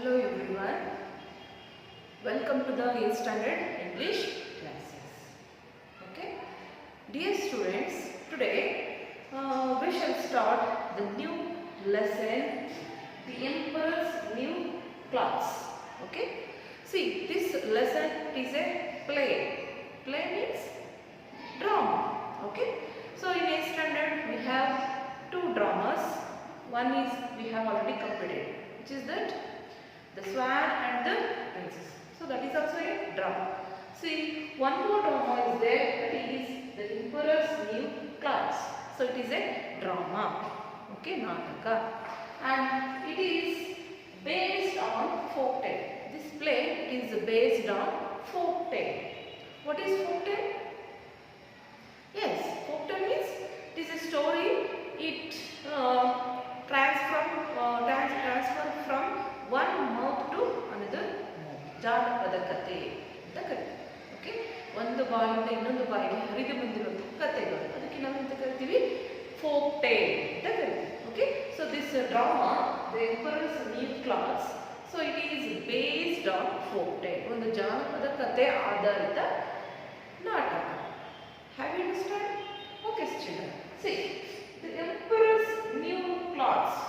Hello everyone, welcome to the 8th standard English classes. Okay, dear students, today we shall start the new lesson, the Emperor's New Clothes. Okay, see, this lesson is a play. Play means drama. Okay, so in 8th standard we have two dramas. One is we have already completed, which is that the Swan and the Princess. So that is also a drama. See, one more drama is there, that is the Emperor's New Clothes. So it is a drama. Okay, Nataka. And it is based on folk tale. This play is based on folk tale. What is folk tale? Yes, folk tale means it is a story. It transfer from one mouth to another mouth. ಜಾನಪದ ಕಥೆ ಅಂತ ಕರಿತೀವಿ. Okay, ಒಂದು ಬಾಯಿಂದ ಇನ್ನೊಂದು ಬಾಯಿಗೆ ಹರಿದು ಬಂದಿರುವಂತಹ ಕಥೆಗಳು, ಅದಕ್ಕೆ ನಾವು ಎಂತ ಕರಿತೀವಿ? ಫೋಕ್ ಟೇಲ್ ಅಂತ ಕರಿತೀವಿ. Okay, so this drama the emperor's new clothes, so it is based on folk tale, ಒಂದು ಜಾನಪದ ಕಥೆ ಆಧಾರಿತ ನಾಟಕ. Have you understand? Okay children, see the emperor's new clothes.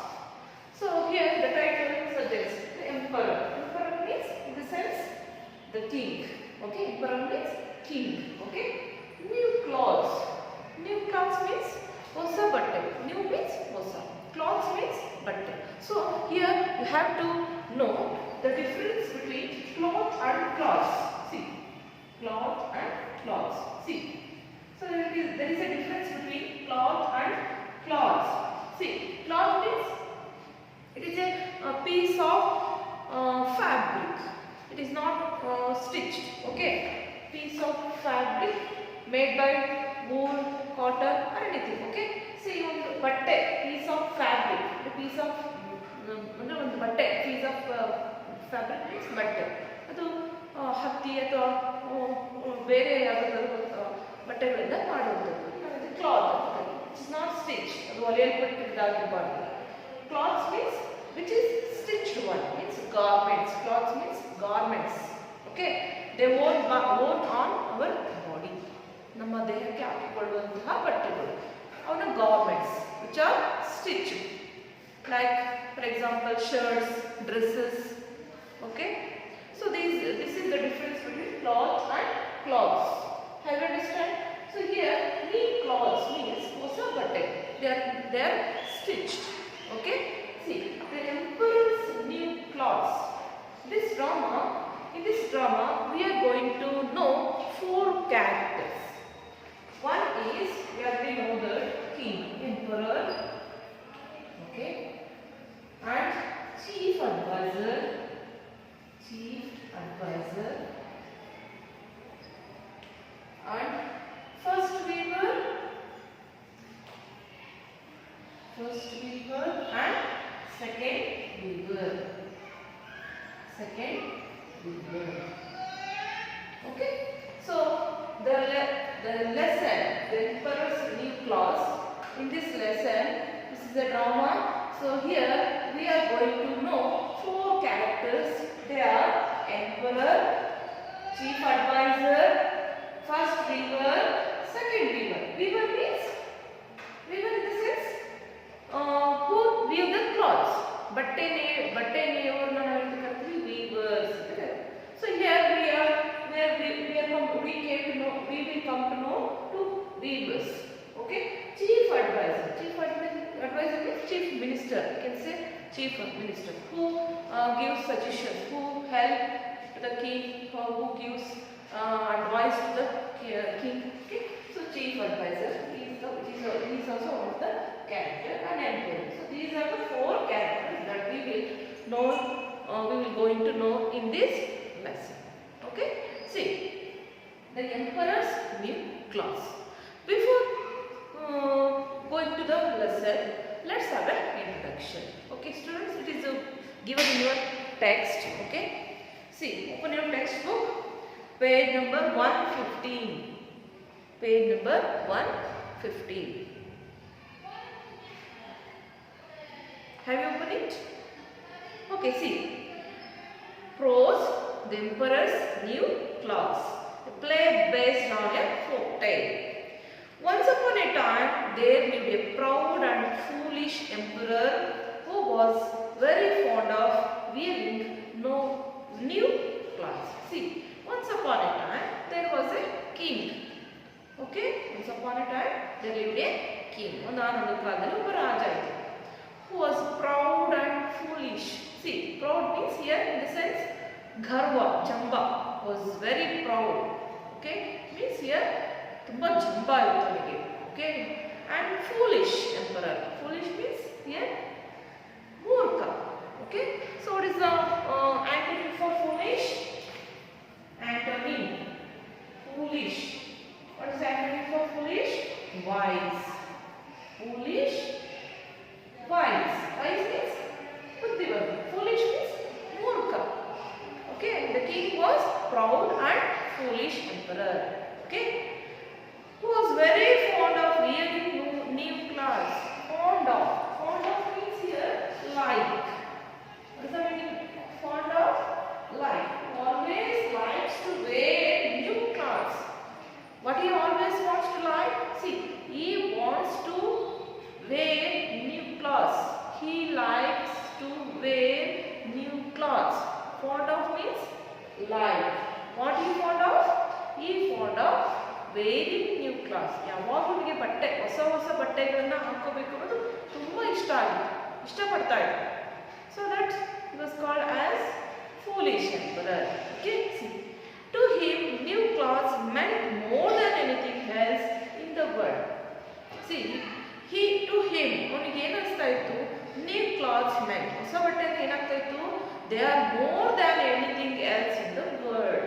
So here the title suggests the emperor. Emperor means in the sense the king. Okay, emperor means king. Okay, new clothes. New clothes means hosa batte. New means hosa. Clothes means batte. So here you have to know the difference between cloth and cloths. See, cloth and cloths. See, so there is a difference between cloth and cloths. See, cloth means it is a piece of fabric. It is not stitched. Okay, piece of fabric made by wool, cotton or anything. Okay, see, one batte, piece of fabric, a piece of one batte, piece of fabric means batte. ಅದು ಹತ್ತಿ ಅಥವಾ ಬೇರೆ ಯಾವುದಾದ್ರು ಬಟ್ಟೆಗಳಿಂದ ಮಾಡುವಂಥದ್ದು. Cloth it is not stitch, ಅದು ಹೊಲಿಯಲ್ಪಟ್ಟಿದ್ದಾಗಿರಬಾರ್ದು. Cloths means which is stitched one, means garments. Cloths means garments. Okay, they worn on our body. ನಮ್ಮ ದೇಹಕ್ಕೆ ಹಾಕಿಕೊಳ್ಳುವಂತಹ ಬಟ್ಟೆಗಳು, ಅವನ garments which are stitched, like for example shirts, dresses. Okay, so this is the difference between cloth and cloths. Have you understand? So here new cloths means hosa batte, they are stitched. Okay, see, the emperor's new clothes. In this drama we are going to know four characters. One is, we already know the king, emperor. Okay, and chief advisor, and first weaver and second weaver. Okay, so the lesson, the emperor's new clothes. In this lesson, this is a drama. So here we are going to know four characters. They are emperor, chief advisor, first weaver, second weaver. Weaver means, weaver in the sense who weave the cloths. ಬಟ್ಟೆ ನೇಯವ್ರನ್ನ ನಾವು ಎಂತ ಕರಿತೀವಿ? weavers. So here we will come to know two weavers. Okay, chief advisor means chief minister. You can say chief minister, who gives suggestions, who help the king, who gives advice to the king. Okay, so chief advisor he is also one of the character, and emperor. So these are the four characters that we will going to know in this lesson. Okay, see, the emperor's new clothes. Before going to the lesson, let's have an introduction. Okay students, it is given in your text. Okay, see, open your textbook, page number 115. Page number 115. Have you opened it? Okay, see, Prose, the emperor's new clothes, a play based on a folk tale. Once upon a time, there lived a proud and foolish emperor who was very fond of wearing no new clothes. See, once upon a time, there was a king. Okay, once upon a time, there lived a king. ಒಂದಾನೊಂದು ಕಾಲದಲ್ಲಿ ಒಬ್ಬ ರಾಜ ಇದ್ದ. Who was proud and foolish. See, proud means here in the sense Garva, Jamba was very proud. Okay, means here tumba jamba ittu avige. Okay, and foolish emperor. Foolish means here Murka. Okay, so what is the antonym for foolish? Antonym foolish. What is the antonym for foolish? Wise. Foolish, wise. Wise means buddhivantu. Foolish means Murka. Okay, the king was proud and foolish emperor. Okay, who was very fond of wearing new clothes. Fond of means here like. What is the meaning? Fond of like. Always likes to wear new clothes. What he always wants to like? See, he wants to wear new clothes. He likes to wear new clothes. Fond of means like. What he fond of? He fond of wearing new clothes. ಯಾವಾಗಲೂ ನಿಮಗೆ ಬಟ್ಟೆ ಹೊಸ ಬಟ್ಟೆಗಳನ್ನು ಹಾಕೋಬೇಕು ಅನ್ನೋದು ತುಂಬಾ ಇಷ್ಟಪಡ್ತಾ ಇದ್ದ. So that he was called as foolish emperor. Okay, see, to him new clothes meant more than anything else in the world. See, to him ಅವನಿಗೆ ಏನಿಸ್ತಾ ಇತ್ತು? New clothes meant, ಹೊಸ ಬಟ್ಟೆ ಅಂದ್ರೆ ಏನಾಗ್ತಾ ಇತ್ತು? They are more than anything else in the world.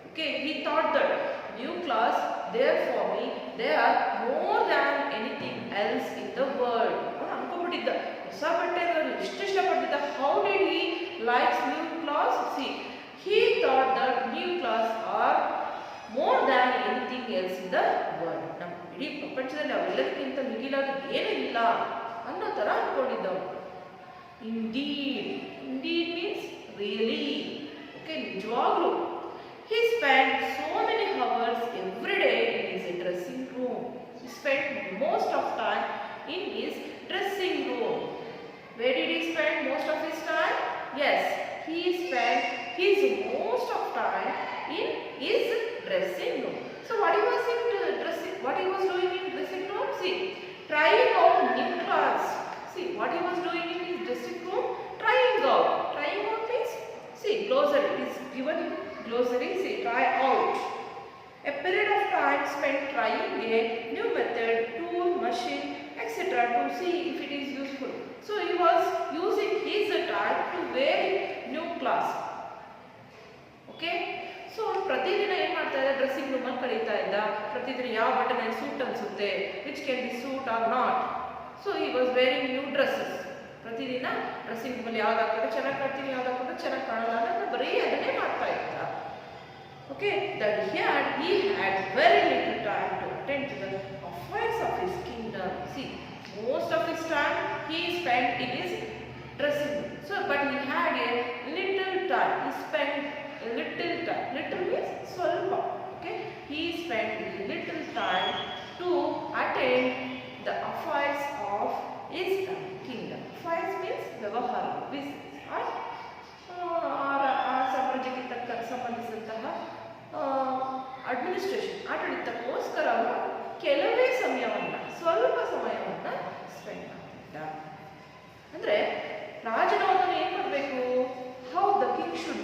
Okay, he thought that new clothes, they are for me, they are more than anything else in the world. ಅವನು ಅನ್ಕೊಂಡ್ಬಿಟ್ಟಿದ್ದ ಹೊಸ ಬಟ್ಟೆ ಅಂದ್ರೆ ಎಷ್ಟು ಇಷ್ಟಪಟ್ಟಿದ್ದ. How did he likes new clothes? See, he thought that new clothes are more than anything else in the world. ನಮ್ಮ ಇಡೀ ಪ್ರಪಂಚದಲ್ಲಿ ಅವೆಲ್ಲದಕ್ಕಿಂತ ಮಿಗಿಲಾದ ಏನೂ ಇಲ್ಲ ಅನ್ನೋ ಥರ ಅನ್ಕೊಂಡಿದ್ದವು. Indeed means really. Okay, ನಿಜವಾಗ್ಲೂ. He spent so many hours every day in his dressing room. He spent most of time in his dressing room. Where did he spend most of his time? Yes, he spent his most of time in his dressing room. So what he was doing in dressing room? See, trying out new clothes. See, what he was doing in his dressing room? Trying out. Trying out means, see, glossary. It is given glossary. See, try out. A period of time spent trying a new method, tool, machine, etc. to see if it is useful. So he was using his time to wear new clothes. Okay, so ಪ್ರತಿದಿನ ಏನು ಮಾಡ್ತಾ ಇದ್ದ? Dressing room ಅಲ್ಲಿ ಕಳೀತಾ ಇದ್ದ. ಪ್ರತಿದಿನ ಯಾವ ಬಟ್ಟೆ ನನಗೆ ಸೂಟ್ ಅನ್ಸುತ್ತೆ, which can be suit or not. So he was wearing new dresses. ಪ್ರತಿದಿನ ಡ್ರೆಸ್ಸಿಂಗ್ ರೂಮ್ ಅಲ್ಲಿ ಯಾವ್ದು ಹಾಕಿದ್ರೆ ಚೆನ್ನಾಗಿ ಕಾಣ್ತೀನಿ, ಯಾವ್ದು ಹಾಕಿದ್ರೆ ಚೆನ್ನಾಗಿ ಕಾಣಲ್ಲ ಅನ್ನೋದು ಬರೀ ಅದನ್ನೇ ಮಾಡ್ತಾ ಇದ್ದ. Okay, that he had very little time to attend to the affairs of his kingdom. See, most of his time he spent in his dressing room. So, but he had a little time. He spent a little time. Little means swalpa. Okay, he spent little time to attend the affairs of his kingdom. Affairs means vyavahara, business, or ಸಾಮ್ರಾಜ್ಯಕ್ಕೆ ಸಂಬಂಧಿಸಿದಂತಹ administration, ಆಡಳಿತಕ್ಕೋಸ್ಕರ ಅವರು ಕೆಲವೇ ಸ್ವಲ್ಪ ಸಮಯವನ್ನು spend ಮಾಡ್ತಿದ್ದ. ಅಂದರೆ ರಾಜನವರನ್ನು ಏನು ಮಾಡಬೇಕು? ಹೌ ಕಿಂಗ್ ಶುಡ್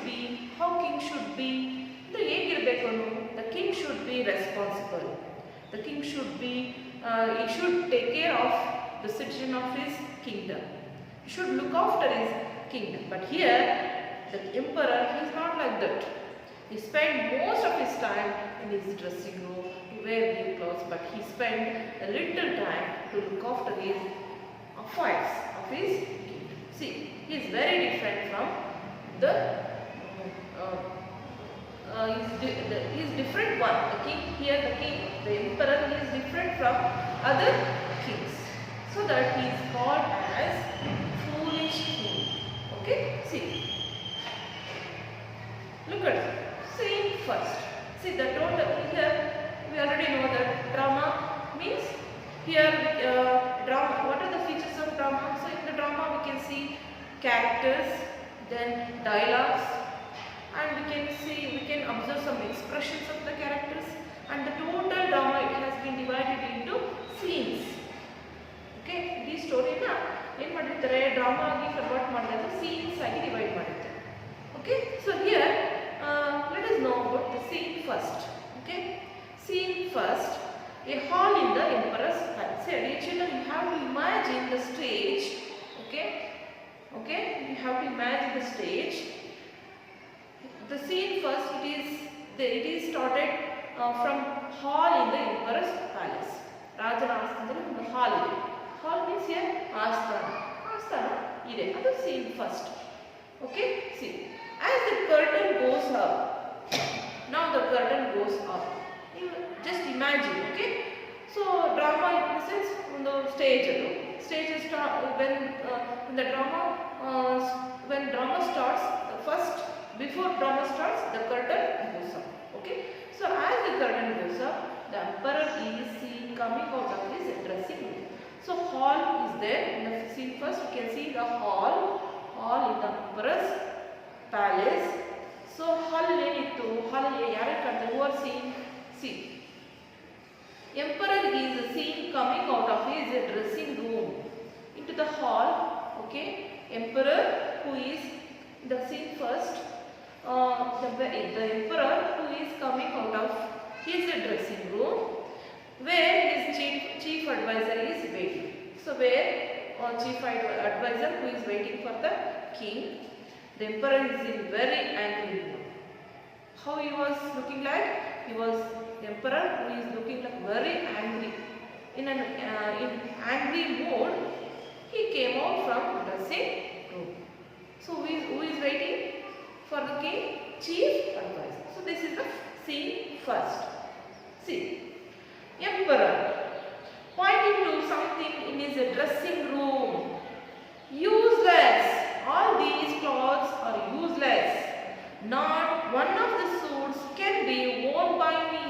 ಬಿ ಅಂದರೆ ಹೇಗಿರಬೇಕು ಅನ್ನೋದು. The king should be responsible. The king should be he should take care of the citizen of his kingdom. He should look after his kingdom. But here the emperor, he is not like that. He spent most of his time in his dressing room to wear new clothes, but he spent a little time to look after his affairs of his kingdom. See, he is very different from the he is different one. The king here, the emperor, he is different from other kings. So that he is called as foolish king. Okay, see. characters, then dialogues, and we can observe some expressions of the characters, and the total drama it has been divided into scenes. Okay, ಈ ಸ್ಟೋರಿನ ಏನು ಮಾಡಿರ್ತಾರೆ drama ಆಗಿ convert ಮಾಡಿದ್ರೆ scenes ಆಗಿ divide ಮಾಡಿರ್ತಾರೆ. Okay, so here let us know about the scene first. Okay, scene first, a hall in the emperor's palace. So dear children, you have to imagine the stage. Okay, you have to imagine the stage. The scene first, it is started from hall in the emperor's palace. Rajana Asthanadalli ಒಂದು hall ಇದೆ. Hall means here ಆಸ್ಥಾನ ಇದೆ. ಅದು scene first. Okay, see, as the curtain goes up, now the curtain goes up. You just imagine, okay? So drama in the sense ಒಂದು stage ಅದು. Stage start when the drama when drama starts first. Before drama starts, the curtain goes up. Okay, so as the curtain goes up, the emperor is seen coming out of his dressing room. So hall is there in the scene first. You can see the hall in the emperor's palace. So hall ಏನೀತು, hall ಯಾರು ಕಾಣ್ತಾರೆ, who are seen? See, emperor is seen coming out of his dressing room into the hall. Okay, emperor who is the scene first. The emperor who is coming out of his dressing room where his chief advisor is waiting. So where chief advisor who is waiting for the king, the emperor is in very angry mood. How he was looking like? The emperor who is looking like very angry. In angry mood, he came out from dressing room. So who is waiting for the king? Chief advisor. So this is the scene first. See, emperor pointing to something in his dressing room. Useless. All these clothes are useless. Not one of the suits can be worn by me.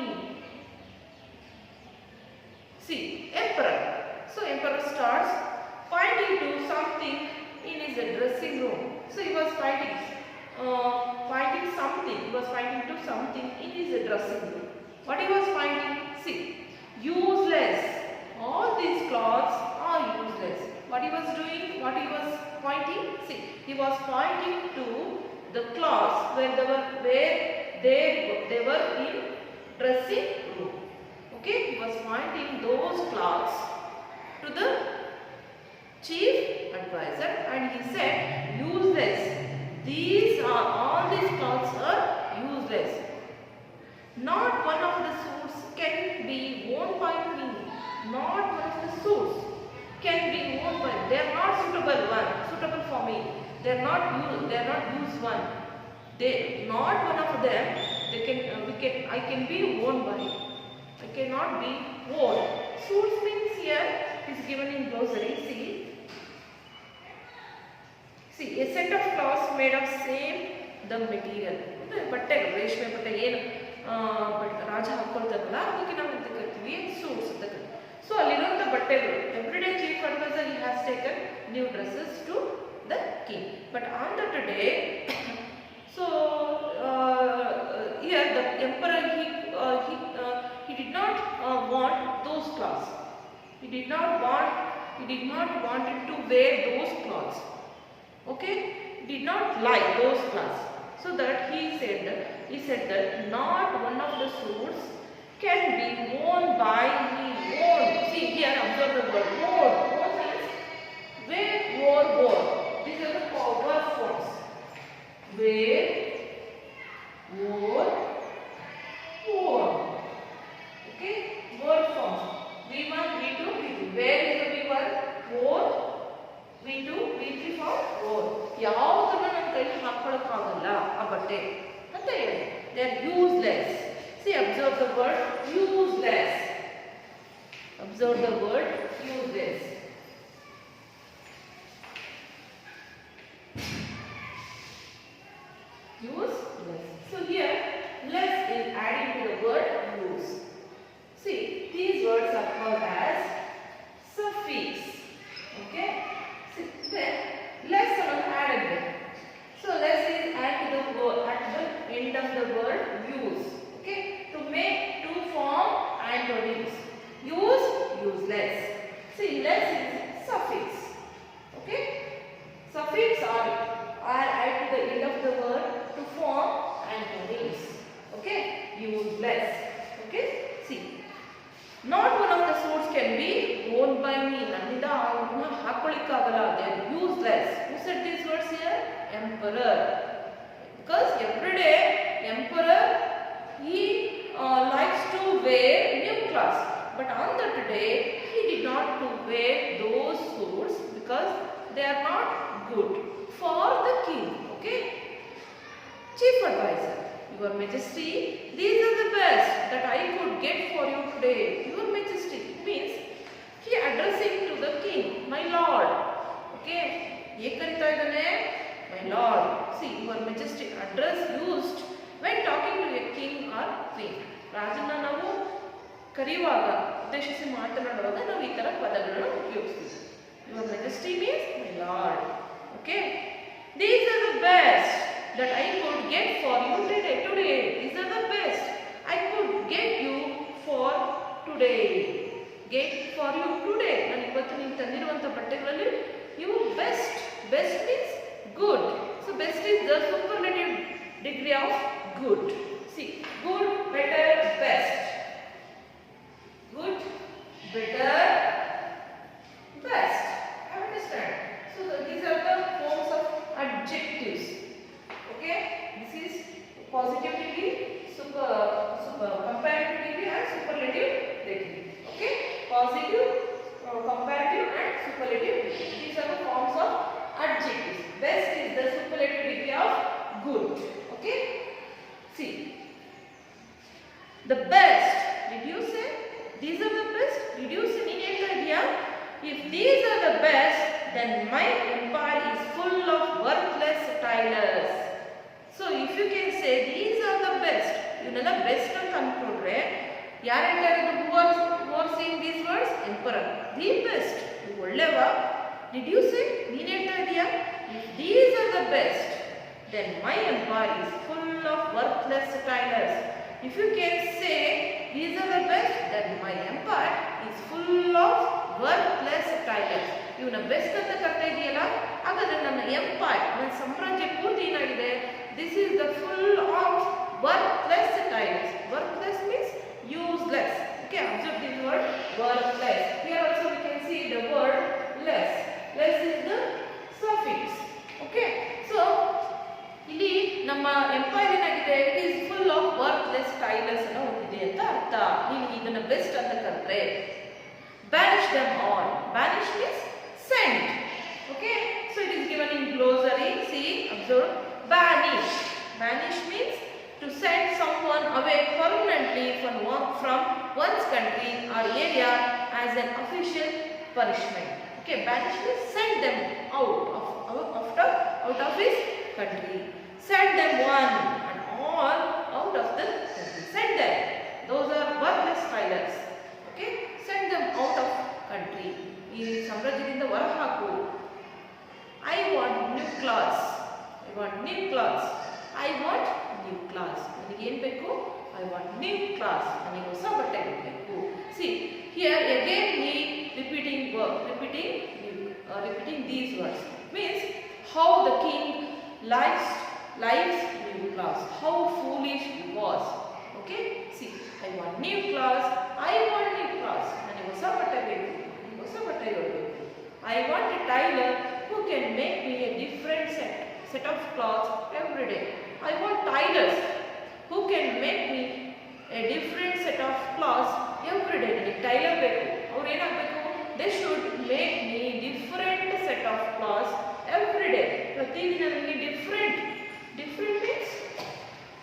See, emperor. So emperor starts pointing to something in his dressing room. So he was pointing something. He was pointing to something in his dressing room. What he was pointing? See, useless. All these clothes are useless. What he was doing? What he was pointing? See, he was pointing to the clothes where they were in dressing room. Okay, he was pointing those clothes to the chief advisor, and he said, useless. All these clothes are useless. Not one of the suits can be worn by me. Not one of the suits can be worn by me. They are not suitable for me. They are not used one. Not one of them. I can be worn by. I cannot be worn. Suits means here is given in glossary. See, a set of cloths made of same the material. ಬಟ್ಟೆಗಳು ರೇಷ್ಮೆ ಬಟ್ಟೆ ಏನು ರಾಜ ಹಾಕೊಳ್ತಾರಲ್ಲ ಅದಕ್ಕೆ ನಾವು ಅಂತ ಕರಿತೀವಿ suits ಅಂತ ಕರಿತೀವಿ. ಸೊ ಅಲ್ಲಿರುವಂಥ ಬಟ್ಟೆಗಳು everyday chief adviser he has taken new dresses to the king. But on that day, so here the emperor he did not want those clothes. He did not wanted to wear those clothes. Okay, did not like those clothes. So that he said that not one of the suits can be worn by me. Worn. See here, observe the word worn. Worn means wear, wore. These are the verb forms. Wear, wore, worn. Okay, verb forms. V1, V2, V3. Wear is the V1, wore, V2, V3 for wore. ಯಾವುದನ್ನು ನಮ್ಮ ಕೈಲಿ ಹಾಕೊಳ್ಳೋಕ್ಕಾಗಲ್ಲ ಆ ಬಟ್ಟೆ ಅಂತ ಹೇಳಿ. They are useless. See, observe the word useless. Observe the word useless. Useless. So here, less is adding to the word use. See, these words are called as suffix. Okay. See, then less added useless. Okay, see, not one of the suits can be worn by me. Nannida avuna hakolikagala. They are useless. Who said these words here? Emperor. Because every day emperor he likes to wear new clothes, but on that day he did not to wear those suits because they are not good for the king. Okay, chief advisor, your majesty, these are the best that I could get for you today. Your majesty means he addressing to the king, my lord. Okay, ye karita idane, my lord. See, your majesty address used when talking to a king or queen. ರಾಜನ ನಾವು ಕರೆಯುವಾಗ ಉದ್ದೇಶಿಸಿ ಮಾತನಾಡುವಾಗ ನಾವು ಈ ತರ ಪದಗಳನ್ನು ಉಪಯೋಗಿಸ್ತೀವಿ. Your majesty means my lord. Okay, these are the best that I could get for you today. These are the best I could get you for today. Get for you today. ನಾನು ಇವತ್ತು ನೀವು ತಂದಿರುವಂತ ಬಟ್ಟೆಗಳಲ್ಲಿ ಇವು best. Best means good. So best is the superlative degree of good. See, good, better, best. Good, better, best. Understand? So these are the forms of adjectives. Okay, this is positive degree, comparative degree and superlative degree. Okay, positive, comparative and superlative degree. These are the forms of adjectives. Best is the superlative degree of good. Okay, see, the best. Did you say these are the best? Did you say in any idea? If these are the best, then my empire is full of worthless tailors. So if you can say these are the best, ಇವನ್ನೆಲ್ಲ best ಅಂತ ಅನ್ಕೊಂಡ್ರೆ ಯಾರು ಹೇಳ್ತಾರೆ? who are saying these words? Emperor. The best. ಒಳ್ಳೆವ. Did you say? ನೀನು ಹೇಳ್ತಾ ಇದೀಯಾ? If these are the best, then my empire is full of worthless tailors. If you can say these are the best, then my empire is full of worthless tailors. ಇವನ್ನ best ಅಂತ ಕರ್ತಾ ಇದೆಯಲ್ಲ, ಹಾಗಾದ್ರೆ ನನ್ನ empire, ನನ್ನ ಸಾಮ್ರಾಜ್ಯ ಪೂರ್ತಿ ಏನಾಗಿದೆ? This is the full of worthless tailors. Worthless means useless. Okay, observe this word worthless. Here also we can see the word less. Less is the suffix. Okay, so ಇಲ್ಲಿ ನಮ್ಮ ಎಂಪೈರ್ ಏನಾಗಿದೆ? It is full of worthless tailors ಅನ್ನು ಹೊಂದಿದೆ ಅಂತ ಅರ್ಥ. ನೀವು ಇದನ್ನ best ಅಂತ ಕರೆದ್ರೆ banish them all. Banish means send. Okay, so it is given in glossary. See, observe. Banish. Banish means to send someone away permanently from one's country or area as an official punishment. Okay, banish means send them out of his country. Send them one and all out of the country. Send them. Those are worthless tailors. Okay, send them out of country. ಈ ಸಾಮ್ರಾಜ್ಯದಿಂದ ಹೊರಹಾಕು. I want new clothes. I want new clothes. I want new clothes. ನನಗೆ ಏನು ಬೇಕು? I want new clothes. ನನಗೆ ಹೊಸ ಬಟ್ಟೆ ಬೇಕು. See, here again he repeating these words. Means how the king likes new clothes. How foolish he was. Okay? See, I want new clothes. I want new clothes. ನನಗೆ ಹೊಸ ಬಟ್ಟೆ ಬೇಕು. ಹೊಸ ಬಟ್ಟೆ ಬೇಕು. I want a tailor who can make me a different set of clothes every day. I want tailors who can make me a different set of clothes every day. ನನಗೆ tailor ಬೇಕು. ಅವ್ರು ಏನಾಗಬೇಕು? They should make me different set of clothes every day. ಪ್ರತಿದಿನ ನನಗೆ different means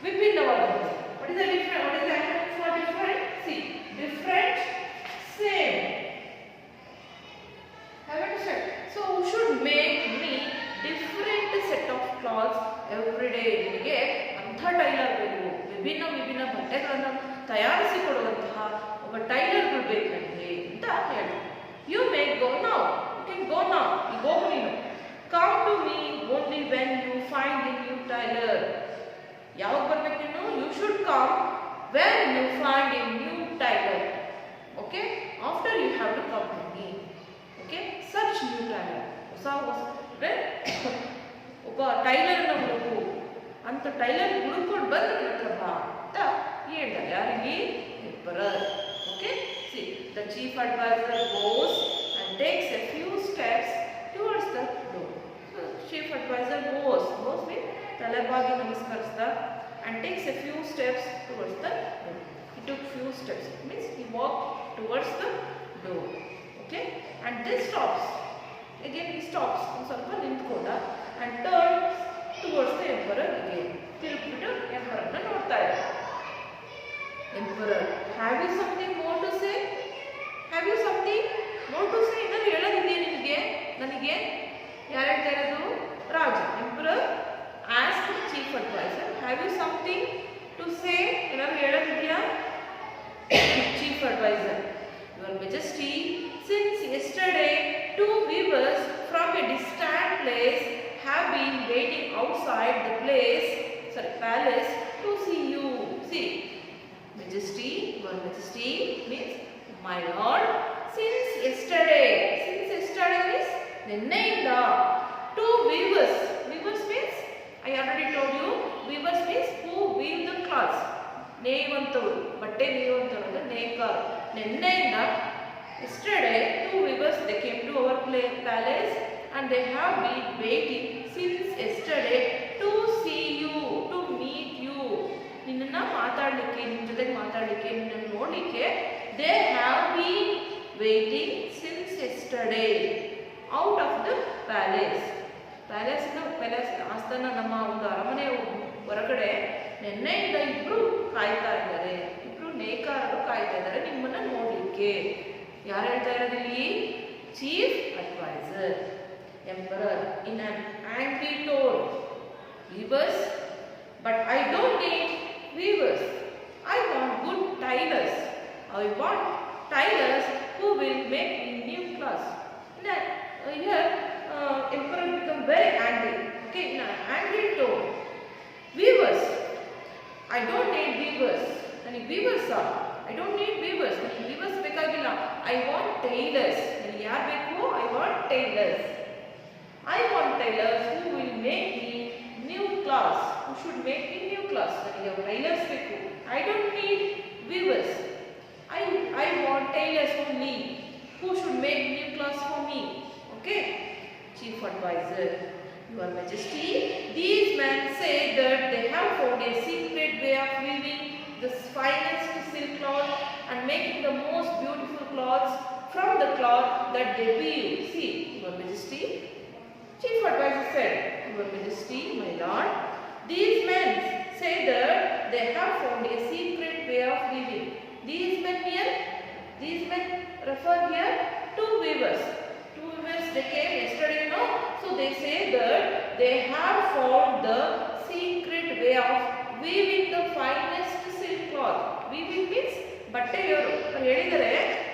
ವಿಭಿನ್ನವಾದದ್ದು. What is the different? What is the acronym for different? See, different, same. Have you understood? So who should make me different set of clothes every day? ನಿಮಗೆ ಅಂಥ tailor ಬೇಕು. ವಿಭಿನ್ನ ಬಟ್ಟೆಗಳನ್ನು ತಯಾರಿಸಿಕೊಡುವಂತಹ ಒಬ್ಬ ಟೈಲರ್ಗಳು ಬೇಕು ನನಗೆ ಅಂತ ಹೇಳಿ. You may go now. You can go now. ಈಗ ಹೋಗು ನೀನು. Come to me only when you find a new tailor. ಯಾವಾಗ ಬರ್ಬೇಕು ನೀನು? You should come when you find a new tailor. Okay? After you have to come to me. Okay? Search new tailor. ಒಬ್ಬ ಟೈಲರ್ನ ಹುಡುಕು ಅಂತ tailor ಹುಡುಕೊಂಡು ಬಂದು ನನ್ನ ಹತ್ರ ಬಾ ಅಂತ ಹೇಳ್ದ ಯಾರಿಗೆ emperor. Okay, see the chief advisor goes and takes a few steps towards the door. So chief advisor goes means ತಲೆಬಾಗಿ ನಮಸ್ಕರಿಸ್ದ and takes a few steps towards the door. He took few steps, it means he walked towards the door. Okay, and then stops. Again he stops, ಸ್ವಲ್ಪ ನಿಂತ್ಕೊಂಡ and turns towards the emperor again. ತಿರುಗಿಬಿಟ್ಟು ಎಂಪರರ್ನ ನೋಡ್ತಾ ಇದ್ದ. Emperor, have you something more to say? Have you something more to say? ಏನಾದ್ರು ಹೇಳೋದಿದೆಯಾ ನಿನಗೆ ನನಗೆ? ಯಾರು ಹೇಳ್ತಾ ಇರೋದು? ರಾಜ. Emperor asked the chief advisor, have you something to say? ಏನಾದ್ರು ಹೇಳೋದಿದೆಯಾ? Chief advisor, your majesty, since yesterday 2 weavers from a distant place have been waiting outside the palace to see you. See, majesty, your majesty means my lord, since yesterday means ನಿನ್ನೆಯಿಂದ 2 weavers means I already told you, weavers means who weave the cloths. ನೇಯುವಂತವರು, ಬಟ್ಟೆ ನೇಯುವಂತವರು ಅಂದ್ರೆ ನೇಕಾರ. ನಿನ್ನೆಯಿಂದ yesterday 2 weavers they came to our palace and they have been waiting since yesterday to see you, to meet you. ನಿನ್ನನ್ನ ಮಾತಾಡಲಿಕ್ಕೆ, ನಿನ್ನ ಜೊತೆಗೆ ಮಾತಾಡಲಿಕ್ಕೆ, ನಿನ್ನನ್ನು ನೋಡಲಿಕ್ಕೆ they have been waiting since yesterday out of the palace. Palace ಆಸ್ಥಾನ ನಮ್ಮ ಒಂದು ಅರಮನೆ ಹೊರಗಡೆ ನಿನ್ನೆಯಿಂದ ಇಬ್ರು ಕಾಯ್ತಾ ಇದ್ದಾರೆ, ಇಬ್ರು ನೇಕಾರರು ಕಾಯ್ತಾ ಇದ್ದಾರೆ ನಿಮ್ಮನ್ನ ನೋಡಲಿಕ್ಕೆ. ಯಾರು ಹೇಳ್ತಾ ಇರೋದಿಲ್ಲಿ? Chief adviser. Emperor in an angry tone, weavers, but I don't need weavers. I want good tailors. I want tailors who will make me new clothes. Here Emperor become very angry. Okay, in an angry tone. Weavers, I don't need weavers. ನನಗೆ weavers I don't need weavers. ನನಗೆ weavers ಬೇಕಾಗಿಲ್ಲ. I want tailors. ನನಗೆ ಯಾರು ಬೇಕು? I want tailors. I want tailors who will make me new clothes. Who should make me new clothes? ನನಗೆ tailors ಬೇಕು. I don't need weavers. I want tailors only who should make new clothes for me. Okay, chief advisor, your majesty, these men say that they have found a secret way of weaving the finest silk cloth and making the most beautiful cloths from the cloth that they weave. See, your majesty, chief advisor said, your majesty, my lord, these men say that they have found a secret way of weaving. These men refer here to weavers. They came yesterday, no? So they say that they have found the secret way of weaving the finest silk cloth. Weaving means ಬಟ್ಟೆಯವರು ಹೇಳಿದರೆ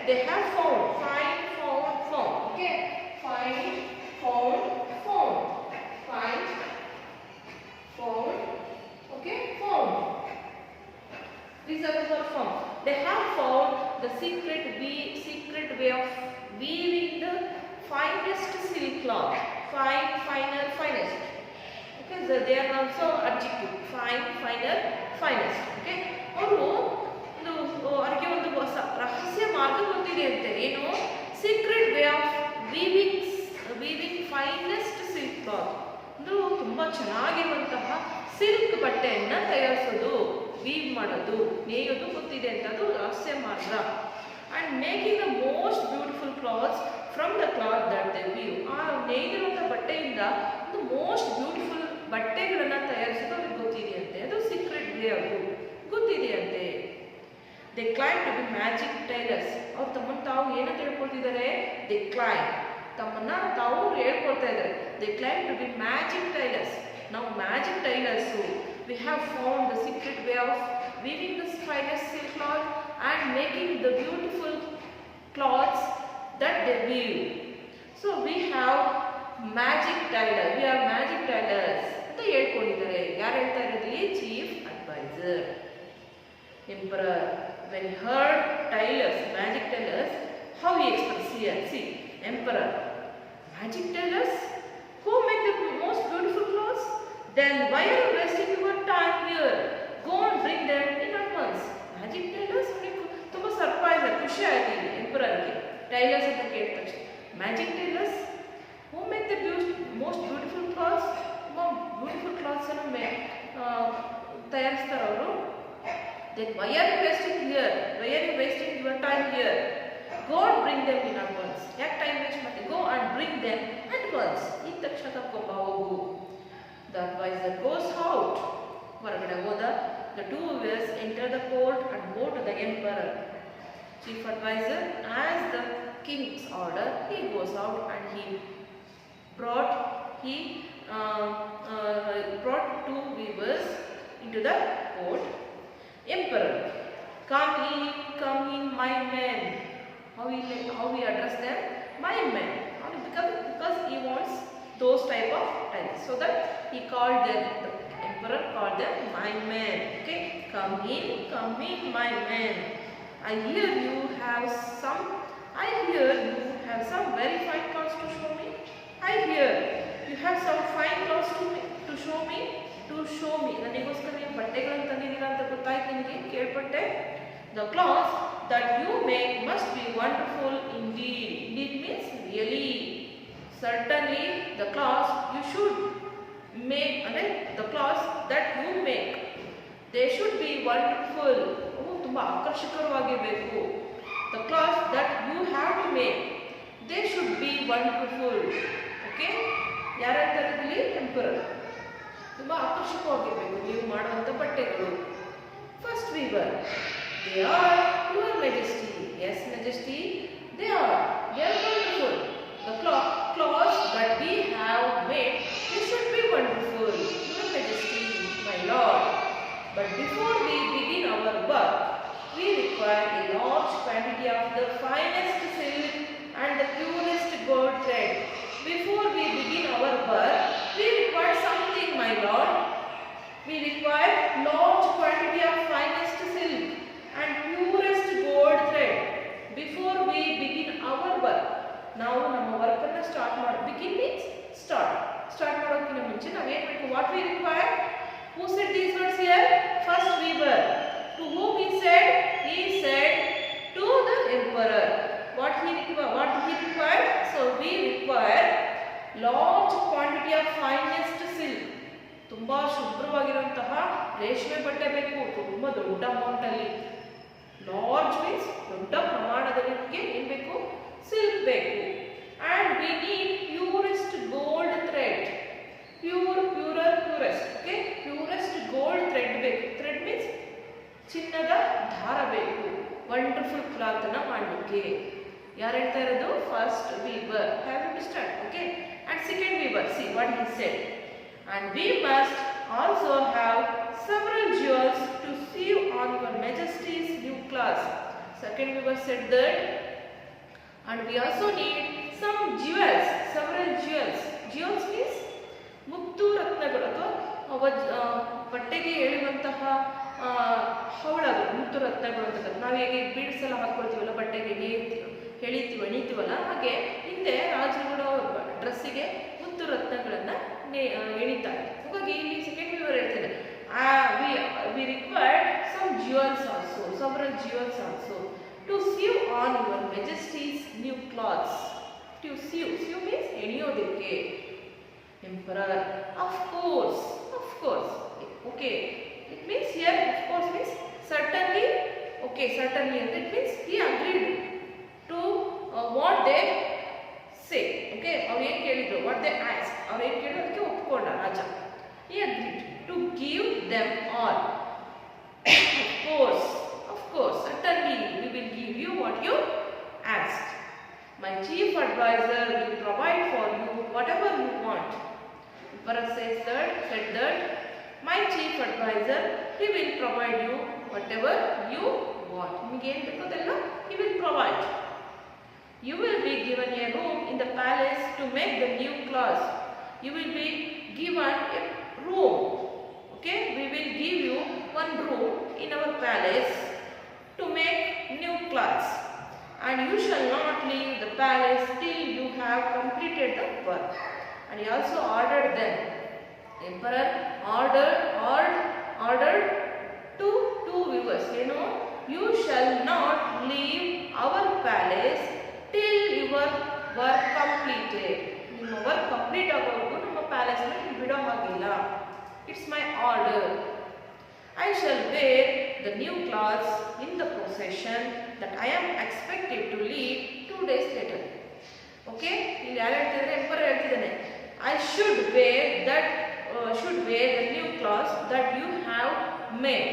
they have found. Okay, find, found. Okay, found. These are the words found. They have found the secret way of weaving the finest silk cloth. Fine, finer, finest. Okay, so they are also adjective. Fine, finer, finest. Okay, ಅವರು ಅವರಿಗೆ ಒಂದು ಹೊಸ ರಹಸ್ಯ ಮಾರ್ಗ ಗೊತ್ತಿದೆ ಅಂತೆ. ಏನು? Secret way of weaving finest silk cloth. ಒಂದು ತುಂಬಾ ಚೆನ್ನಾಗಿರುವಂತಹ ಸಿಲ್ಕ್ ಬಟ್ಟೆಯನ್ನ ತಯಾರಿಸೋದು, ವೀವ್ ಮಾಡೋದು, ನೇಯೋದು ಗೊತ್ತಿದೆ ಅಂತ. ಅದು ರಹಸ್ಯ ಮಾರ್ಗ. And making the most beautiful clothes from the cloth that they view. ಆ ನೇಯ್ದಿರುವಂಥ ಬಟ್ಟೆಯಿಂದ ಒಂದು ಮೋಸ್ಟ್ ಬ್ಯೂಟಿಫುಲ್ ಬಟ್ಟೆಗಳನ್ನು ತಯಾರಿಸೋದು ಅವ್ರಿಗೆ ಗೊತ್ತಿದೆಯಂತೆ. ಅದು ಸೀಕ್ರೆಟ್ ವೇ ಅದು ಗೊತ್ತಿದೆಯಂತೆ. They claim to be magic tailors. ಅವ್ರು ತಮ್ಮನ್ನು ತಾವು ಏನಂತ ಹೇಳ್ಕೊಳ್ತಿದ್ದಾರೆ? ದೇ ಕ್ಲೈಮ್, ತಮ್ಮನ್ನ ತಾವು ಹೇಳ್ಕೊಳ್ತಾ ಇದ್ದಾರೆ. They claim to be magic tailors. ನಾವು magic tailors. We have found the secret way of weaving the finest silk cloth and making the beautiful cloths that they weave. So we have magic tailor. We are magic tailors ಅಂತ ಹೇಳ್ಕೊಂಡಿದ್ದಾರೆ. ಯಾರು ಹೇಳ್ತಾ ಇರೋದು? Chief adviser. Emperor, when he heard tailors, magic tailors, how he expressed here. See, Emperor, magic tailors who make the most beautiful clothes? Then why are you wasting your time here? Go and bring them in at once. Tailors ಅಂತ ಕೇಳಿದ ತಕ್ಷಣ magic tailors who make the most beautiful clothes, ತುಂಬ beautiful ಕ್ಲಾತ್ಸನ್ನು ತಯಾರಿಸ್ತಾರೆ ಅವರು. Then why are you wasting here? Why are you wasting your time here? Go and bring them in advance. ಯಾಕೆ time waste ಮಾಡ್ತೀವಿ? Go and bring them at once. ಈ ತಕ್ಷಣ ಕರ್ಕೊಂಬ ಹೋಗು. The advisor goes out. ಹೊರಗಡೆ ಹೋದ. The two weavers enter the court and go to the emperor. Chief advisor, as the king's order, he goes out and he brought two weavers into the court. Emperor, come in, my men. How we address them? My men. Because he wants those type of titles. So that he called them, the emperor called them my men. Okay, come in, my men. I hear you have some very fine clothes to show me. I hear you have some fine clothes to show me. ನನಗೋಸ್ಕರ ನೀವು ಬಟ್ಟೆಗಳನ್ನು ತಂದಿದ್ದೀರಾ ಅಂತ ಗೊತ್ತಾಯ್ತು, ನಿಮಗೆ ಕೇಳ್ಪಟ್ಟೆ. The clothes that you make must be wonderful indeed. Indeed means really. Certainly the clothes you should make, the clothes that you make, they should be wonderful. ತುಂಬಾ ಆಕರ್ಷಕವಾಗಿರಬೇಕು. The clothes that you have to make, they should be wonderful. Okay, ಯಾರು ಹೇಳ್ತಾರೆ ಇಲ್ಲಿ? Emperor. ತುಂಬಾ ಆಕರ್ಷಕವಾಗಿರಬೇಕು ನೀವು ಮಾಡುವಂತ ಬಟ್ಟೆಗಳು. First Weaver, they are your majesty. Yes majesty, they are wonderful. The clothes that we have made, they should be wonderful. Your majesty, my lord. But before we begin our work, we require a large quantity of the finest silk and the purest gold thread. Before we begin our work, we require something, my lord. We require large quantity of finest silk and purest gold thread. Before we begin our work, ನಾವು ನಮ್ಮ work ಅನ್ನು start ಮಾಡಿ, begin means start ಮಾಡೋಕ್ಕಿಂತ ಮುಂಚೆ ನಾವು ಏನು ಬೇಕು? What we require? Who said these words here? First weaver. To whom he said? He said to the emperor. What he required? So we require large quantity of finest silk. ತುಂಬಾ ಶುಭ್ರವಾಗಿರುವಂತಹ ರೇಷ್ಮೆ ಬಟ್ಟೆ ಬೇಕು, ತುಂಬಾ ದೊಡ್ಡ ಅಮೌಂಟ್ ಅಲ್ಲಿ. Large means ದೊಡ್ಡ ಪ್ರಮಾಣದಲ್ಲಿ ನಮಗೆ ಏನು ಬೇಕು? ಸಿಲ್ಕ್ ಬೇಕು. And we need purest gold thread. Purest. Okay, purest gold thread ಬೇಕು. Thread means ಚಿನ್ನದ ದಾರ ಬೇಕು ವಂಡರ್ಫುಲ್ ಕ್ಲಾತ್ ಅನ್ನ ಮಾಡಲಿಕ್ಕೆ. ಯಾರು ಹೇಳ್ತಾ ಇರೋದು? First weaver. Have you understand? Okay, and second weaver, see what he said. And we must also have several jewels to sew on your majesty's new clothes. Second weaver said that. And we also need some jewels, several jewels. Jewels means ಮುತ್ತು ರತ್ನಗಳು ಅಥವಾ ಬಟ್ಟೆಗೆ ಎಳೆಯುವಂತಹ ಹವಳಗಳು, ಮುತ್ತು ರತ್ನಗಳು ಅಂತ. ನಾವು ಹೇಗೆ beads ಎಲ್ಲ ಹಾಕೊಳ್ತೀವಲ್ಲ, ಬಟ್ಟೆಗೆ ಎಣಿತೀವಲ್ಲ, ಹಾಗೆ ಹಿಂದೆ ರಾಜರುಗಳು ಡ್ರೆಸ್ಸಿಗೆ ಮುತ್ತು ರತ್ನಗಳನ್ನು ಎಣಿತಾರೆ. ಹಾಗಾಗಿ ಇಲ್ಲಿ ಸೆಕೆಂಡ್ ವೀವರ್ ಹೇಳ್ತಾರೆ, we require some jewels also, several jewels also to sew on your majesty's new clothes. To sew means ಎಣಿಯೋದಕ್ಕೆ. Emperor, of course. Okay, it means here of course means certainly. Okay, certainly, and it means he agreed to what they say. Okay, ಅವ್ರು ಏನು ಕೇಳಿದ್ರು, what they asked, ಅವ್ರು ಏನು ಕೇಳಿದ್ರು ಅದಕ್ಕೆ ಒಪ್ಕೊಂಡ ರಾಜ. He agreed to give them all. Of course, certainly we will give you what you asked. My chief advisor will provide for you whatever you want. Emperor said that my chief advisor, he will provide you whatever you want. ನಿಮಗೆ ಏನು ಬೇಕೋ ಅದೆಲ್ಲ he will provide. You will be given a room in the palace to make the new clothes. You will be given a room. Okay, we will give you one room in our palace to make new clothes. And you shall not leave the palace till you have completed the work. And he also ordered them. Emperor ordered to two weavers. You shall not leave our palace till your work completed. ನಿಮ್ಮ work complete ಆಗೋವರೆಗೂ ನಮ್ಮ ಪ್ಯಾಲೇಸ್ನ ನೀವು ಬಿಡೋ ಹಾಗಿಲ್ಲ. It's my order. I shall wear the new clothes in the procession that I am expected to lead 2 days later. Okay, ಇಲ್ಲಿ ಯಾರು ಹೇಳ್ತಿದ್ದಾರೆ? Emperor ಹೇಳ್ತಿದ್ದಾನೆ. I should wear the new clothes that you have made.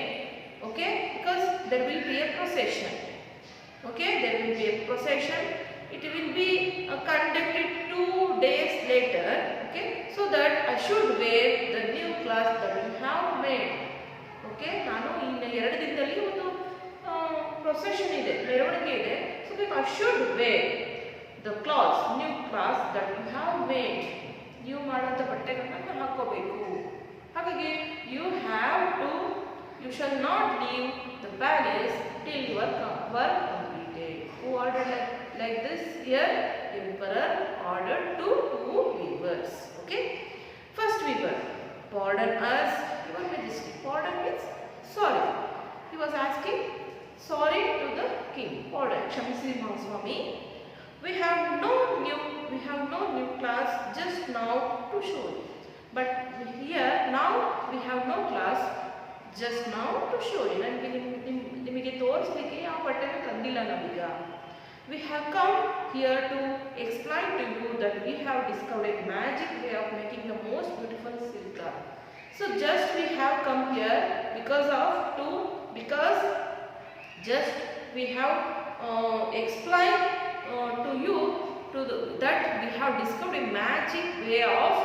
Okay, because there will be a procession. Okay, there will be a procession. It will be conducted 2 days later. Okay, so that I should wear the new clothes that you have made. Okay, ನಾನು ಇನ್ನು 2 ದಿನದಲ್ಲಿ ಒಂದು procession ಇದೆ, ಮೆರವಣಿಗೆ ಇದೆ. So I should wear the clothes, new clothes that you have made. ನೀವು ಮಾಡುವಂಥ ಬಟ್ಟೆಗಳನ್ನ ಹಾಕೋಬೇಕು. ಹಾಗಾಗಿ you shall not leave the palace till your work completed. Who ordered like this? Here, emperor ordered to 2 weavers. Okay, first weaver, pardon us, your majesty. Pardon means sorry. He was asking sorry to the king. Pardon, kshamisi Mahaswami. We have no new class just now to show you. But here now we have no class just now to show you. ನಿಮಗೆ ತೋರಿಸಲಿಕ್ಕೆ ಯಾವ ಬಟ್ಟೆನ ತಂದಿಲ್ಲ ನಾವೀಗ. We have come here to explain to you that we have discovered a magic way of making the most beautiful silk cloth. So just we have come here because just we have explained to you that we have discovered a magic way of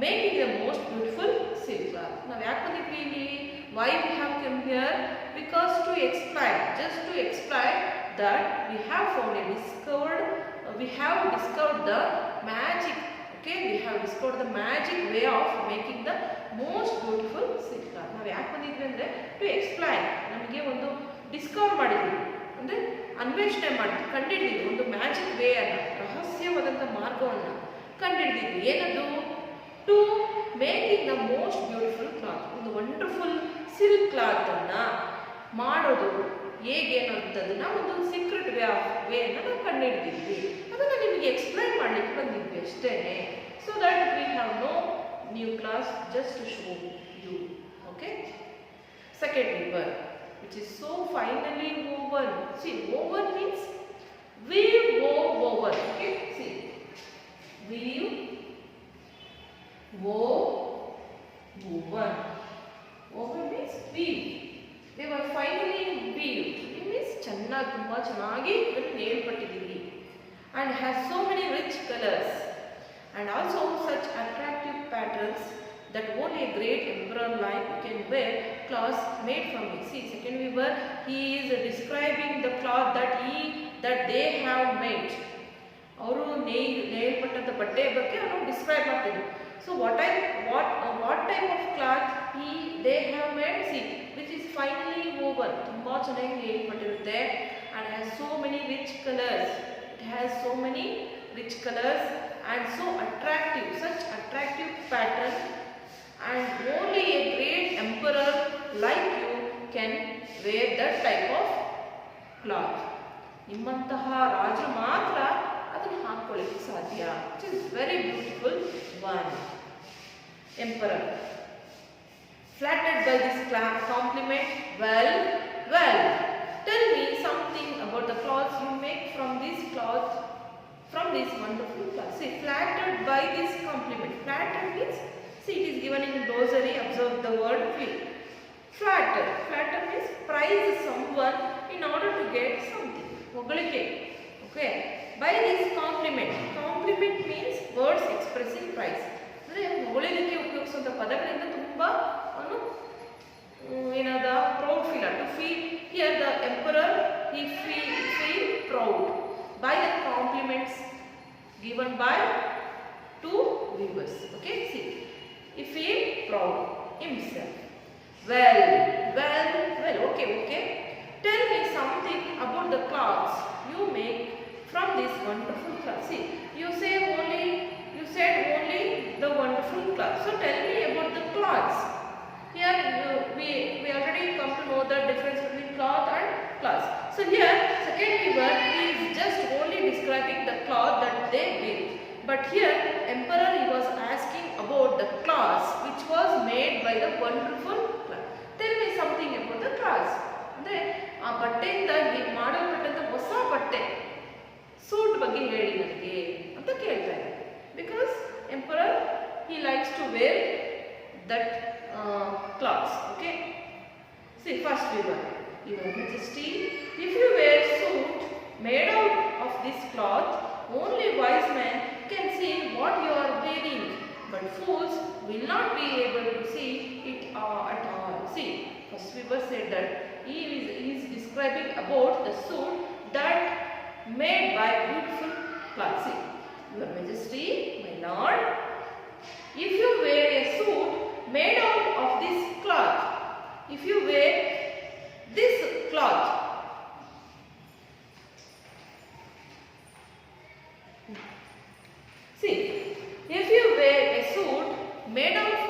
making the most beautiful silk cloth. Now ಯಾಕೆ ಬಂದಿದ್ವಿ ಇಲ್ಲಿ? Why we have come here? Because to explain that we have discovered the magic. Okay, we have discovered the magic way of making the most beautiful silk cloth. ನಾವು ಯಾಕೆ ಬಂದಿದ್ವಿ ಅಂದರೆ to explain. ನಮಗೆ ಒಂದು Discover ಮಾಡಿದ್ವಿ, ಅಂದರೆ ಅನ್ವೇಷಣೆ ಮಾಡಿದ್ವಿ, ಕಂಡಿಡಿದ್ವಿ ಒಂದು ಮ್ಯಾಜಿಕ್ ವೇ ಅನ್ನು, ರಹಸ್ಯವಾದಂಥ ಮಾರ್ಗವನ್ನು ಕಂಡಿಡಿದ್ವಿ. ಏನದು? To making the most beautiful cloth. ಒಂದು ವಂಡರ್ಫುಲ್ ಸಿಲ್ಕ್ ಕ್ಲಾತನ್ನು ಮಾಡೋದು ಹೇಗೆ ಅನ್ನೋಂಥದ್ದನ್ನ ಒಂದು ಸೀಕ್ರೆಟ್ ವೇಯನ್ನು ನಾವು ಕಂಡುಹಿಡಿದಿದ್ವಿ. ಅದನ್ನು ನಿಮಗೆ ಎಕ್ಸ್ಪ್ಲೈನ್ ಮಾಡಲಿಕ್ಕೆ ಬಂದಿದ್ವಿ ಅಷ್ಟೇ. So that we have no new clothes just to show you. Okay, second weaver, which is so finely woven. See, woven means weave, woven. Okay, see, weave, woven. Woven means weave. They were finely weaved. It means ಚೆನ್ನಾಗಿ, ತುಂಬ ಚೆನ್ನಾಗಿ ನೇಯಲ್ಪಟ್ಟಿದ್ದೀವಿ. And has so many rich colors and also such attractive patterns that only a great emperor like can wear cloths made from it. See, second weaver, he is describing the cloth that they have made. ಅವರು ನೇಯಲ್ಪಟ್ಟಂಥ ಬಟ್ಟೆಯ ಬಗ್ಗೆ ಅವರು describe ಮಾಡ್ತಿದ್ರು. So what type of cloth they have made? See, which is finely woven. ತುಂಬಾ ಚೆನ್ನಾಗಿ ನೇಯಲ್ಪಟ್ಟಿರುತ್ತೆ. And has so many rich colors. It has so many rich colors and so attractive, such attractive pattern. And only a great emperor like you can wear that type of cloth. ನಿಮ್ಮಂತಹ ರಾಜರು ಮಾತ್ರ ಅದನ್ನು ಹಾಕೊಳ್ಳಿಕ್ಕೆ ಸಾಧ್ಯ. It is very beautiful one. Emperor, flattered by this compliment, well, tell me something about the cloths you make from this wonderful cloth. See, flattered by this compliment. Flattered means, see, it is given in glossary. Observe the word please. Flatter means praise someone in order to get something. ಹೊಗಳಿಕೆ. Okay, by this compliment means words expressing praise. ಅಂದರೆ ಹೊಗಳಿಕೆ ಉಪಯೋಗಿಸುವಂಥ ಪದಗಳಿಂದ ತುಂಬ ಏನಾದ proud feel. To feel, here the emperor he feel proud by the compliments given by 2 weavers. Okay, see, he feel proud himself. Well, okay, tell me something about the cloths you make from this wonderful cloth. See, you said only the wonderful cloth. So tell me about the cloths. Here we already come to know the difference between cloth and cloths. So here second weaver is just only describe here emperor he was asking about the cloth which was made by the wonderful cloth. Tell me something about the cloth. ಅಂದ್ರೆ ಆ ಬಟ್ಟೆಯಿಂದ ಮಾಡಲ್ಪಟ್ಟಂತ ಹೊಸ ಬಟ್ಟೆ suit ಬಗ್ಗೆ ಹೇಳಿ ನನಗೆ ಅಂತ ಕೇಳ್ತಾ ಇದ್ದಾರೆ. Because emperor he likes to wear that cloths. Okay, see first we were, Your Majesty, if you wear suit made out of this cloth, only wise men can see what you are wearing, but fools will not be able to see it at all. See, first we were said that he is describing about the suit that made by beautiful cloth. See, Your Majesty, my lord, if you wear a suit made out of this cloth, if you wear this cloth, see, if you wear a suit made out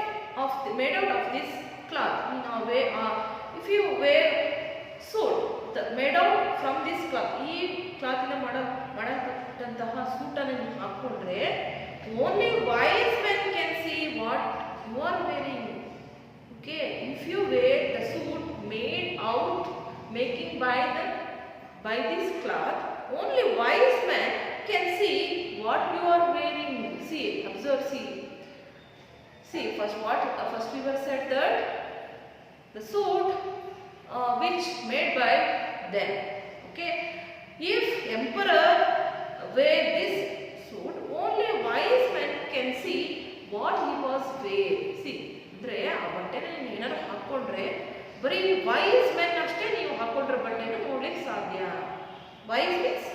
of this cloth, in a way, if you wear suit made out from this cloth, ಈ cloth ಇಂದ ಮಾಡಲ್ಪಟ್ಟಂತಹ suit ಅನ್ನು ನೀವು ಹಾಕೊಂಡ್ರೆ only wise men can see what you are wearing. Okay, if you wear the suit made out making by this cloth, only wise men can see what you are wearing. See, observe, see first we were said that the suit which made by them. Okay, if emperor wear this suit, only wise men can see what he was wearing. See, ಅಂದ್ರೆ ಆ ಬಟ್ಟೆನ ನೀವು ಏನಾದ್ರು ಹಾಕೊಂಡ್ರೆ ಬರೀ wise men ಅಷ್ಟೇ ನೀವು ಹಾಕೊಂಡ್ರೆ ಬಟ್ಟೆನ ನೋಡ್ಲಿಕ್ಕೆ ಸಾಧ್ಯ. ವೈಸ್ ಮೀನ್ಸ್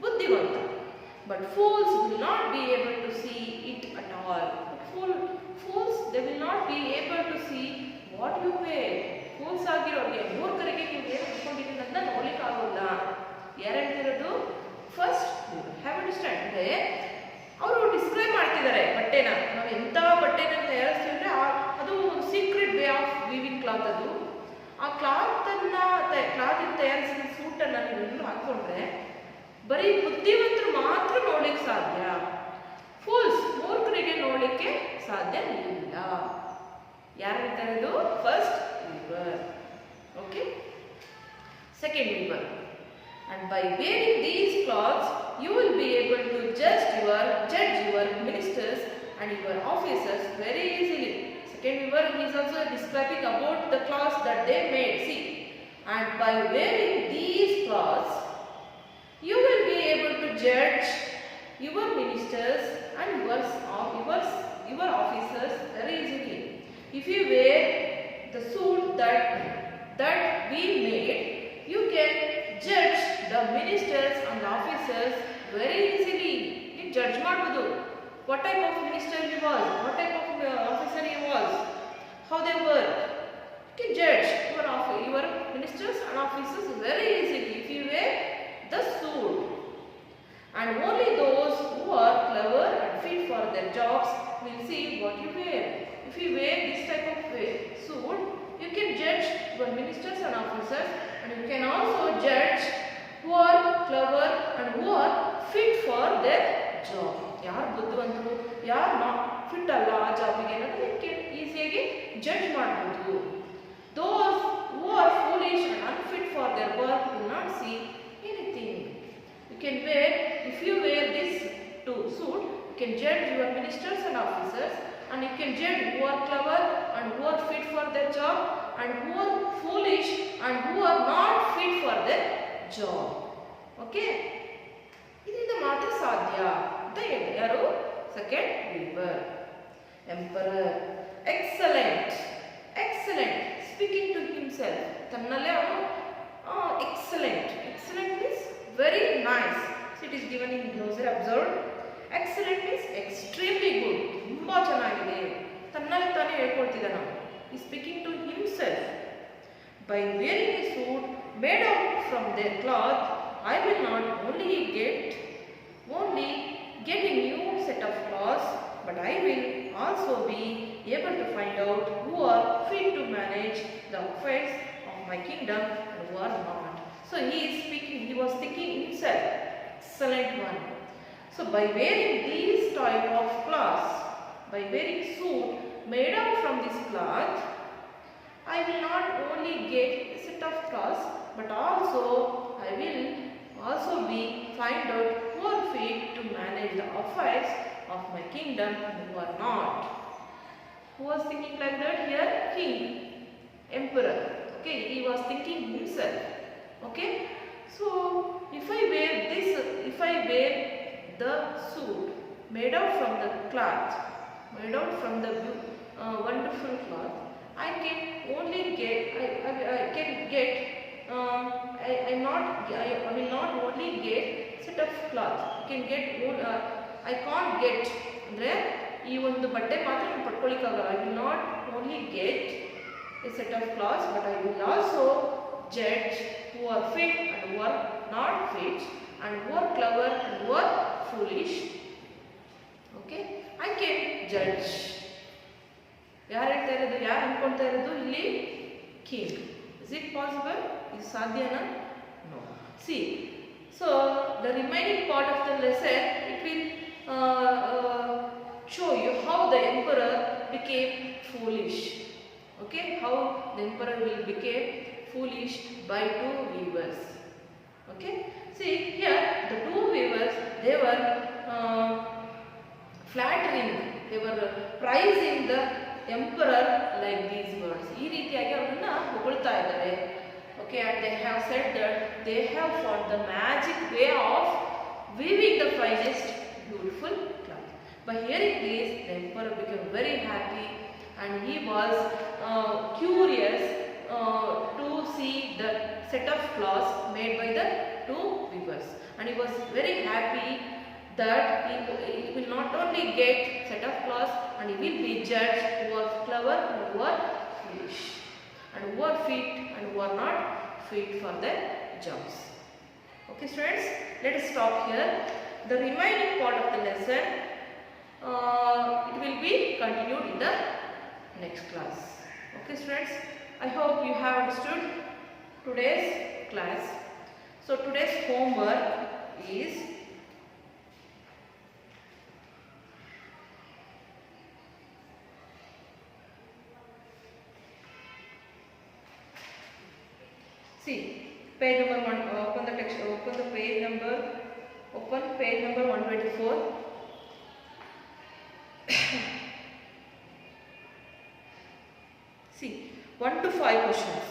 ಬುದ್ಧಿವಂತ. But fools will not be able to see it at all. Fools they will not be able to see what you wear. Fools ಆಗಿರೋರಿಗೆ, ಮೂರ್ಖರಿಗೆ ನೀವು ಏನು ಹಾಕೊಂಡಿದ್ದೀನಿ ಅಂತ ನೋಡ್ಲಿಕ್ಕೆ ಆಗೋಲ್ಲ. ಯಾರು ಹೇಳ್ತಿರೋದು? First have understand. ಅಂದ್ರೆ ಅವರು ಡಿಸ್ಕ್ರೈಬ್ ಮಾಡ್ತಿದ್ದಾರೆ ಬಟ್ಟೆನ. ನಾವು ಎಂಥ ಬಟ್ಟೆನ ತಯಾರಿಸ್ತೀವಿ ಅಂದ್ರೆ ಅದು secret way of weaving cloth. ಅದು ಆ ಕ್ಲಾತಿಂದ ತಯಾರಿಸಿದ ಸೂಟನ್ನು ನೀವು ಹಾಕೊಂಡ್ರೆ ಬರೀ ಬುದ್ಧಿವಂತರು ಮಾತ್ರ ನೋಡ್ಲಿಕ್ಕೆ ಸಾಧ್ಯ. ಫೂಲ್ಸ್ ಮೂರ್ಖರಿಗೆ ನೋಡ್ಲಿಕ್ಕೆ ಸಾಧ್ಯ ಇಲ್ಲ. ಯಾರು ಹೇಳ್ತಾರೆ ಇದು? First Weaver. Okay, second Weaver. And by wearing these cloths, you will be able to judge your ministers and your officers very easily. Second weaver, he is also describing about the cloths that they made. See, and by wearing these cloths, you will be able to judge your ministers and your officers very easily. If you wear the suit that we made, you can judge the ministers and officers very easily. You judge ಮಾಡಬಹುದು. What type of minister he was, what type of officer he was, how they were. You can judge your ministers and officers very easily if you wear the suit. And only those who are clever and fit for their jobs will see what you wear. If you wear this type of suit, you can judge your ministers and officers, and you can also judge who are clever and who are fit for their job. ಯಾರು ಬುದ್ಧಿವಂತರು, ಯಾರು not fit ಅಲ್ಲ ಆ ಜಾಬಿಗೆ ಅನ್ನೋದು ಈಸಿಯಾಗಿ judge ಮಾಡಬಹುದು. Those who are foolish and unfit for their work will not see anything. You can wear, if you wear this suit, you can judge your ministers and officers, and you can judge who are clever and who are fit for their job, and who are foolish and who are not fit for their job. Okay, ಇದರಿಂದ ಮಾತ್ರ ಸಾಧ್ಯ ಅಂತ ಹೇಳಿ. ಯಾರು? Second weaver. Emperor, excellent speaking to himself, ತನ್ನಲ್ಲೇ ಅವನು excellent means very nice. It is given in glossary. Observe, excellent means extremely good, ತುಂಬಾ ಚೆನ್ನಾಗಿದೆ, ತನ್ನಲ್ಲಿ ತಾನೇ ಹೇಳ್ಕೊಳ್ತಿದ್ದ ನಾವು. ಈ speaking to himself. By wearing a suit made out from their cloth, I will not only get a new set of clothes, but I will also be able to find out who are fit to manage the affairs of my kingdom and who are not. So he was thinking himself, excellent one. So by wearing these type of cloths, by wearing suit made up from this cloth, I will not only get a set of cloths, but also I will also be find out who are fit to manage the affairs of my kingdom and who are not. Who was thinking like that here? King, emperor. Okay, he was thinking himself. Okay, so if I wear this, if I wear the suit made out from the cloth, made out from the wonderful cloth, I can only get, I can get, I will not only get set of cloth. I can get, I can't get, andre ee ಒಂದು ಬಟ್ಟೆ ಮಾತ್ರ ನಾನು ಪಡ್ಕೊಳ್ಳಿಕ್ಕಾಗಲ್ಲ. I will not only get a set of cloths, but I will also judge who are fit and who are not fit, and who are clever and who are foolish. Okay, I can judge. ಯಾರು ಹೇಳ್ತಾ ಇರೋದು, ಯಾರು ಅನ್ಕೊಳ್ತಾ ಇರೋದು ಇಲ್ಲಿ? King. Is it possible? Is ಸಾಧ್ಯನಾ? No. See, so the remaining part of the lesson, it will show you how the emperor became foolish. Okay, how the emperor will become foolish by two weavers. Okay, see here the two weavers, they were flattering, they were praising the emperor like these words. ಈ ರೀತಿಯಾಗಿ ಅವರನ್ನ ಹೊಗಳ್ತಾ ಇದ್ದಾರೆ. Okay, and they have said that they have found the magic way of weaving the finest beautiful cloth. By hearing this, the emperor became very happy, and he was curious to see the set of cloths made by the two weavers, and he was very happy that he will not only get set of cloths, and he will be judged who are clever and who are foolish, and who are fit and who are not fit for their jobs. Okay students, let us stop here. The remaining part of the lesson, it will be continued in the next class. Okay students, I hope you have understood today's class. So today's homework is see page number 1, open the text, open the page number, open page number 124. See 1 to 5 questions.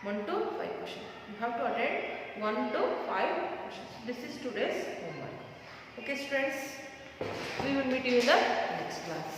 1 to 5 questions. You have to attend 1 to 5 questions. This is today's homework. Okay students, we will meet you in the next class.